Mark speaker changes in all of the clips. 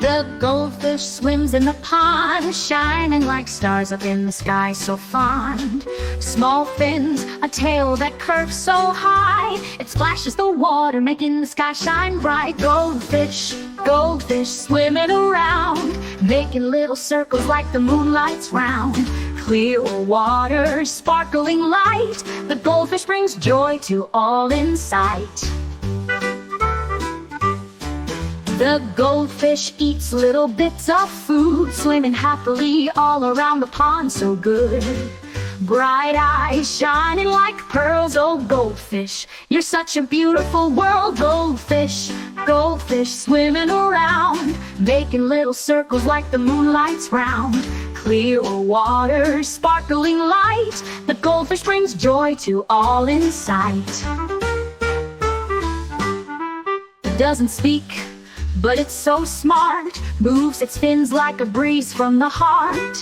Speaker 1: The goldfish swims in the pond, shining like stars up in the sky, so fond. Small fins, a tail that curves so high, it splashes the water, making the sky shine bright. Goldfish, goldfish swimming around, making little circles like the moonlight's round. Clear water, sparkling light, the goldfish brings joy to all in sight. The goldfish eats little bits of food, swimming happily all around the pond, so good. Bright eyes shining like pearls, oh goldfish, you're such a beautiful world. Goldfish, goldfish swimming around, making little circles like the moonlight's round. Clear water, sparkling light, the goldfish brings joy to all in sight. It doesn't speak, but it's so smart, moves its fins like a breeze from the heart.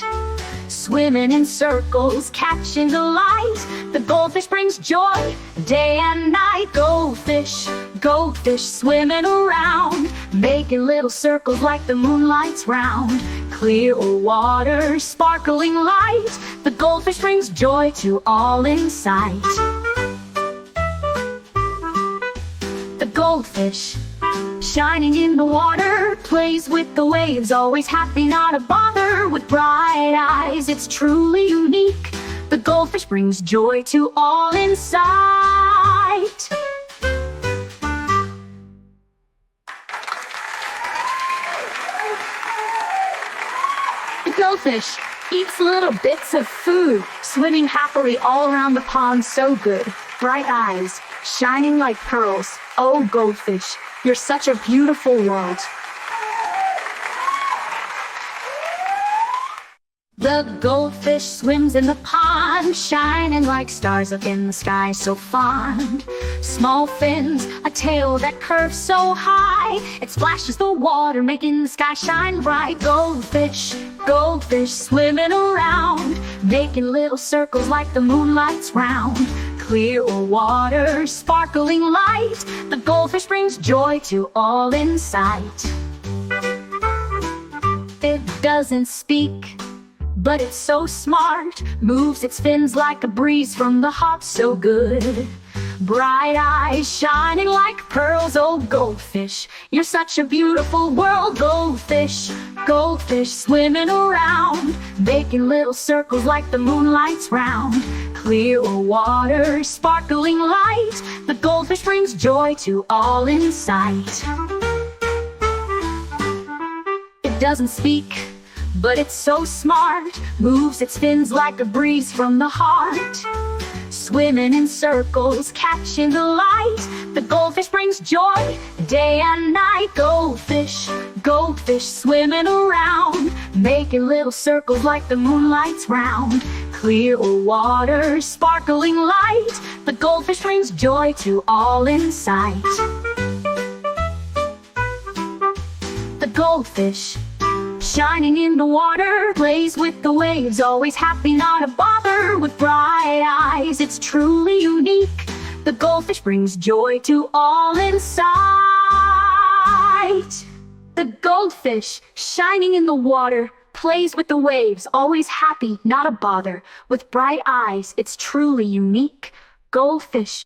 Speaker 1: Swimming in circles, catching the light, the goldfish brings joy day and night. Goldfish, goldfish swimming around, making little circles like the moonlight's round. Clear water, sparkling light, the goldfish brings joy to all in sight. The goldfish, shining in the water, plays with the waves, always happy, not a bother. With bright eyes, it's truly unique, the goldfish brings joy to all in sight. The goldfish eats little bits of food, swimming happily all around the pond, so good. Bright eyes, shining like pearls, oh goldfish, you're such a beautiful world. The goldfish swims in the pond, shining like stars up in the sky, so fond. Small fins, a tail that curves so high, it splashes the water, making the sky shine bright. Goldfish, goldfish swimming around, making little circles like the moonlight's round. Clear water, sparkling light, the goldfish brings joy to all in sight. It doesn't speak, but it's so smart, moves its fins like a breeze from the heart, so good. Bright eyes shining like pearls, oh goldfish, you're such a beautiful world. Goldfish, goldfish swimming around, making little circles like the moonlight's round. Clear water, sparkling light, the goldfish brings joy to all in sight. It doesn't speak, but it's so smart, moves its fins like a breeze from the heart. Swimming in circles, catching the light, the goldfish brings joy day and night. Goldfish, goldfish swimming around, making little circles like the moonlight's round. Clear water, sparkling light, the goldfish brings joy to all in sight. The goldfish, shining in the water, plays with the waves, always happy, not a bother. With bright eyes, it's truly unique, the goldfish brings joy to all in sight. The goldfish, shining in the water, plays with the waves, always happy, not a bother. With bright eyes, it's truly unique, goldfish.